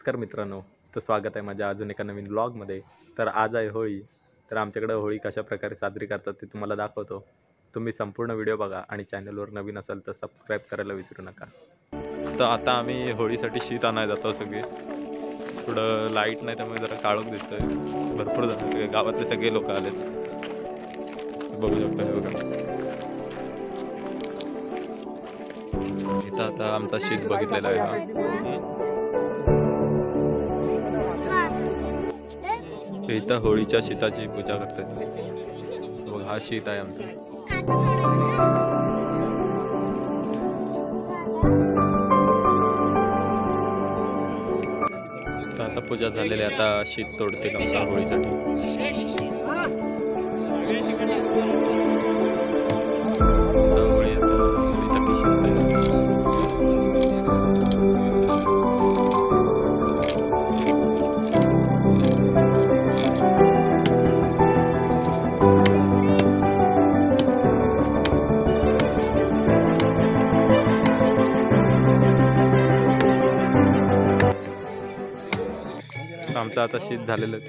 नमस्कार मित्रांनो, तर स्वागत आहे माझ्या अजून एका नवीन ब्लॉगमध्ये। तर आज आहे होळी। तर आमच्याकडे होळी कशा प्रकारे साजरी करतात ते तुम्हाला दाखवतो। तुम्ही संपूर्ण व्हिडिओ बघा आणि चॅनलवर नवीन असाल तर सबस्क्राईब करायला विसरू नका। तर आता आम्ही होळीसाठी शीत आणायला जातो सगळे। थोडं लाईट नाही त्यामुळे जरा काळोख दिसतोय। भरपूर जण सगळे गावातले सगळे लोक आलेत, बघू शकता हे बघा। इथं आता आमचा शीत बघितलेला आहे। इथं होळीच्या शीताची पूजा करतात। बघ हा शीत आहे आमचा। आता पूजा झालेली, आता शीत तोडतील आमच्या होळीसाठी। आमचं आता शीत झालेलं आहे,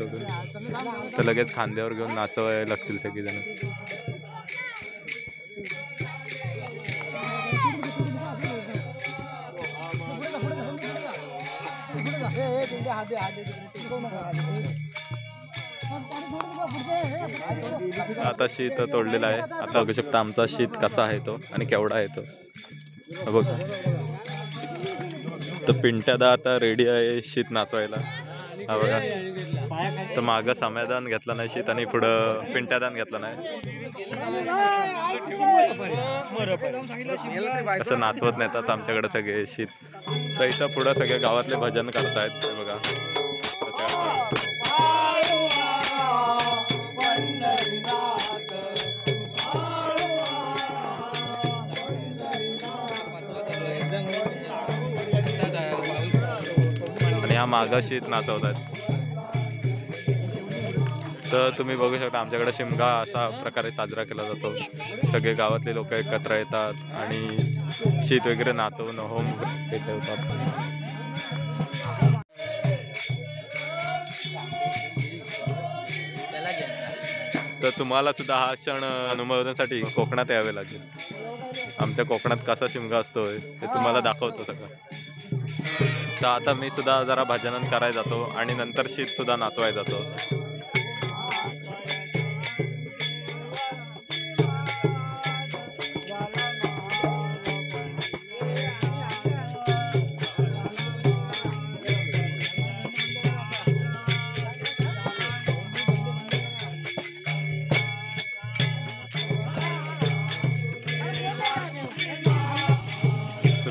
तर लगेच खांद्यावर घेऊन नाचवायला लागतील सगळेजण। आता शीत तोडलेला आहे। आता बघू शकता आमचा शीत कसा आहे तो आणि केवढा आहे तो बघा। तर पिंट्यादा आता रेडी आहे शीत नाचवायला, हा बघा। तर मागं समाधान घेतला नाही शीत आणि पुढं पिंट्यादान घेतला नाही, असं नाचवत नेतात आमच्याकडे सगळे शीत। तर इथं पुढं सगळे गावातले भजन करतायत, हे बघा। आणि हा मागं शीत नाचवतात। तर तुम्ही बघू शकता आमच्याकडे शिमगा असा प्रकारे साजरा केला जातो। सगळे गावातले लोक एकत्र येतात आणि शीत वगैरे नाचवून होम ठेवतात। तर तुम्हाला सुद्धा हा क्षण अनुभवण्यासाठी कोकणात यावे लागेल। आमच्या कोकणात कसा शिमगा असतोय ते तुम्हाला दाखवतो सगळं। तर आता मी सुद्धा जरा भजन करायला जातो आणि नंतर शीत सुद्धा नाचवायला जातो।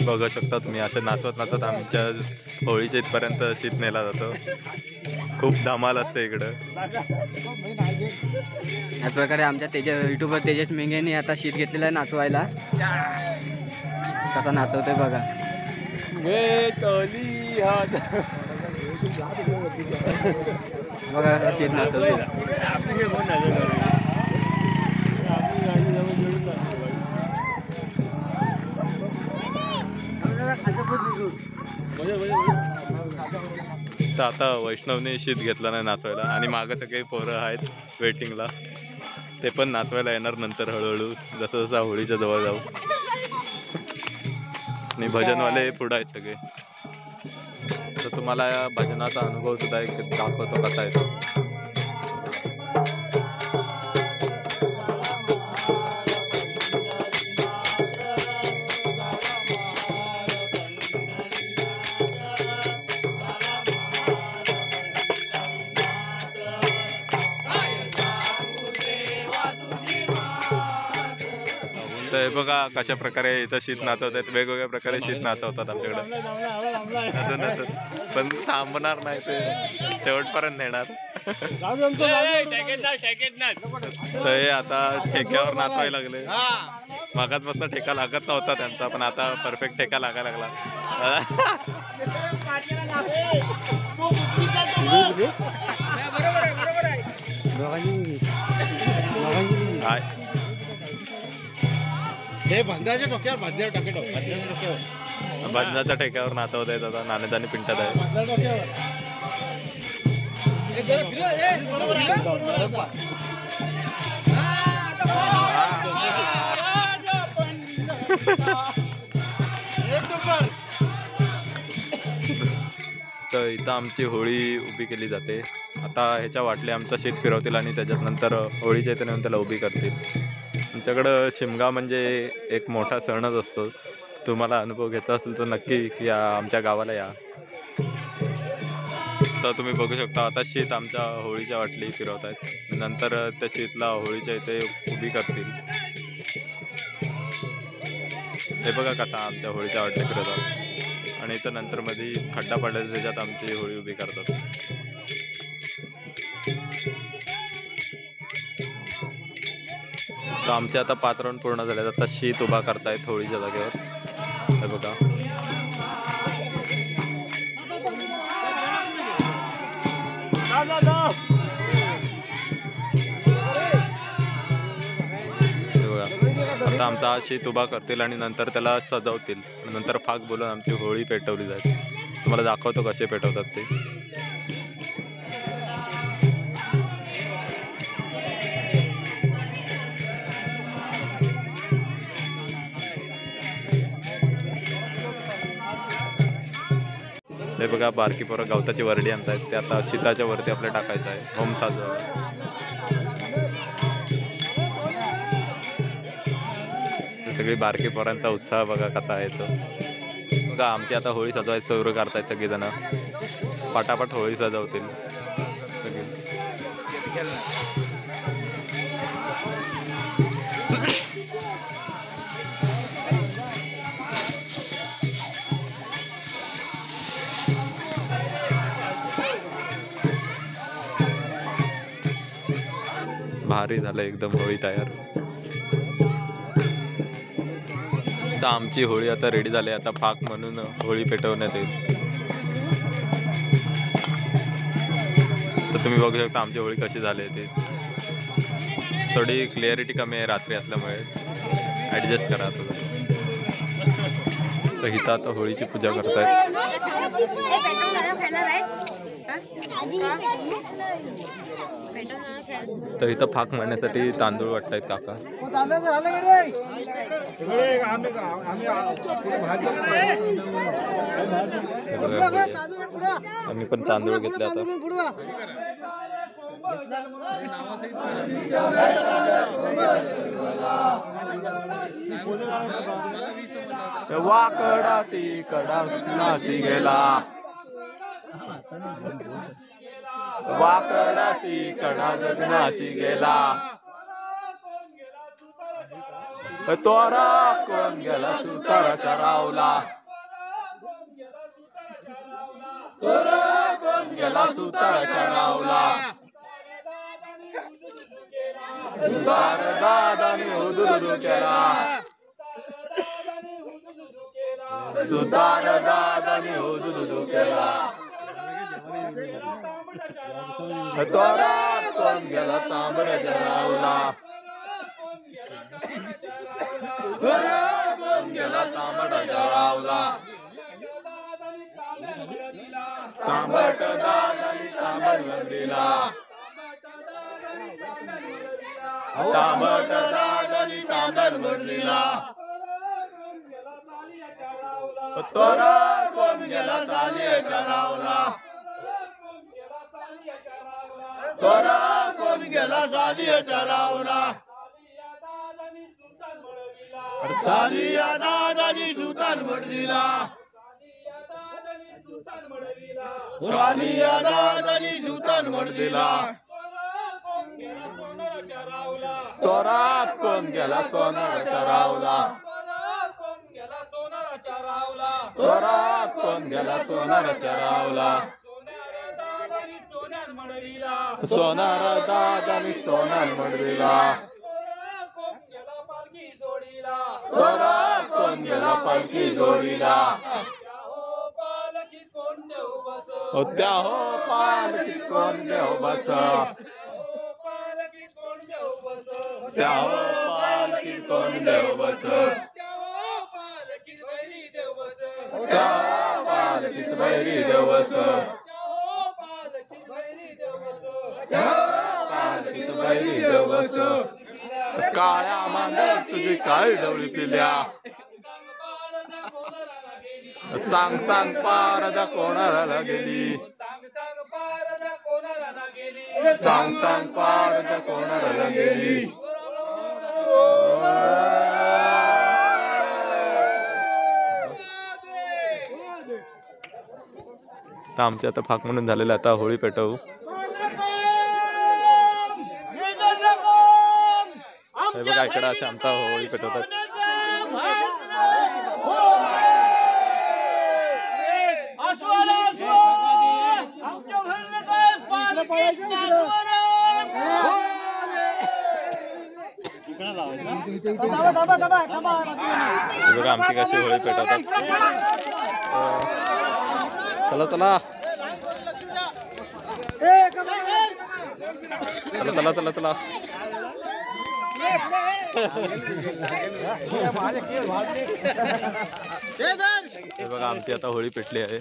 बघू शकता तुम्ही असे नाचवत नाचत आमच्या होळीच्या इथपर्यंत शीत नेला जातो। खूप धमाल असते इकडं। याच प्रकारे आमच्या युट्यूबर तेजस मेंगेने आता शीत घेतलेला आहे नाचवायला। कसा नाचवतोय बघा। बघा कसा शीत नाचवतोय। तर आता वैष्णवने शीत घेतला नाही नाचवायला आणि मागं सगळे पोरं आहेत वेटिंगला, ते पण नाचवायला येणार नंतर हळूहळू जसं जसं होळीच्या जवळ जाऊ। आणि भजनवाले पुढे आहेत सगळे। तर तुम्हाला या भजनाचा अनुभव सुद्धा एक दाखवतो कसा येतो। तर हे बघा कशा प्रकारे इथं शीत नाचवतात, वेगवेगळ्या प्रकारे शीत नाचवतात आमच्याकडे। पण थांबणार नाही, ते शेवटपर्यंत नेणार। तर हे आता ठेक्यावर नाचवायला लागले। मागासपासून ठेका लागत नव्हता त्यांचा, पण आता परफेक्ट ठेका लागायला लागला। हे बंधाच्या डोक्यावर बंधाच्या डोक्यावर भजनाच्या ठेक्यावर नाचवत आहेत आता नाण्यात आणि पिंटात आहे. तर इथं आमची होळी उभी केली जाते. आता ह्याच्या वाटले आमचं शेत फिरवतील आणि त्याच्यात नंतर होळीच्या इथे नेऊन त्याला उभी करतील. आमच्याकडं शिमगा म्हणजे एक मोठा सणच असतो. तुम्हाला अनुभव घ्यायचा असेल तर नक्की या आमच्या गावाला या. तर तुम्ही बघू शकता आता शेत आमच्या होळीच्या वाटली फिरवत आहेत. नंतर त्या शेतला होळीच्या इथे उभी करतील. हे बघा कसा आमच्या होळीच्या वाटले फिरवतात आणि इथं नंतर मध्ये खड्डा पडलेला त्याच्यात आमची होळी उभी करतात. तर आमचे आता 5 राऊंड पूर्ण झाले. आता शीत उभा करतायत होळीच्या जागेवर. हे बघा आता आमचा हा शीत उभा करतील आणि नंतर त्याला सजवतील. नंतर फाक बोलून आमची होळी पेटवली जाईल. तुम्हाला दाखवतो कसे पेटवतात ते. हे बघा बारकी पोरं गवताची वरडी आणतायत. ते आता शीताच्या वरती आपल्या टाकायचं आहे. होम साजवा सगळी बारकी पोरांचा उत्साह बघा कसा आहे तो. बघा आमची आता होळी सजवायची सुरू करतायत सगळेजण. पटापट होळी सजवतील सगळी. भारी झालं एकदम होळी तयार. तर आमची होळी आता रेडी झाली. आता फाक म्हणून होळी पेटवण्यात येईल. तर तुम्ही बघू शकता आमची होळी कशी झाली ते. थोडी क्लिअरिटी कमी आहे रात्री असल्यामुळे ॲडजस्ट करा थोडं. तर इथं आता होळीची पूजा करतायत. तर इथं फाक मारण्यासाठी तांदूळ वाटतायत काका. आम्ही पण तांदूळ घेतले आता. वाकडा ती कडा नाशी गेला. वाकडा ती कडा जगनाशी गेला. तोरा कोण गेला सुताराच्या रावला. तोरा कोण गेला सुताराच्या रावला. सुतार दादाने हुदुदू केला. सुतार दादाने हुदुदू केला. तोरा कोण गेला तांबड्याच्या रावला. तोरा कोण गेला तांबड्याच्या रावला. तांबट दादानी तांबडवर दिला. तांबट दादानी तांबडवर दिला. तोरा कोण गेला सालियाच्या रावला. तोरा कोण गेला सालियाच्या रावला. सालिया दादानी सुतान मडलीला. सालिया दादानी सुतान मडलीला. तोरा कोण गेला सोनाराच्या रावला. तोरा कोण गेला सोनाराच्या रावला. सोनार दादानी सोनार मडविला. तोरा कोण गेला पालखी जोडीला. त्या हो पालखी कोण देव बस. त्या हो पालखी कोण देव बस पालखीत बैरी देव बस पालखीत बैरी देव बस काळ्या मांजर तुझी काळी डवळी पिल्या सांग सांग पारदा कोणाला गेली सांग सांग पारदा कोणाला गेली तर आमचे आता फाक म्हणून झालेलं आता होळी पेटवू हे बघा इकडं असे आमचा होळी पेटवतात बघा आमची कशी होळी पेटवतात चला चला चला चला चला चला हे बघा आमची आता होळी पेटली आहे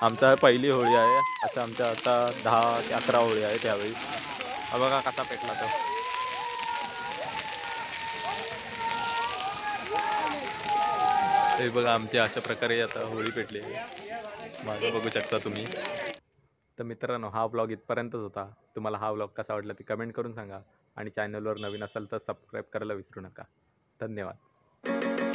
आमचा पहिली होळी आहे असं आमच्या आता 10 ते 11 होळी आहे त्यावेळी हा बघा कसा पेटला तो हे बघा आमची अशा प्रकारे आता होळी पेटली आहे माझं बघू शकता तुम्ही तर मित्रांनो हा व्लॉग इथपर्यंतच होता तुम्हाला हा व्लॉग कसा वाटला ते कमेंट करून सांगा आणि चॅनलवर नवीन असाल तर सबस्क्राईब करायला विसरू नका धन्यवाद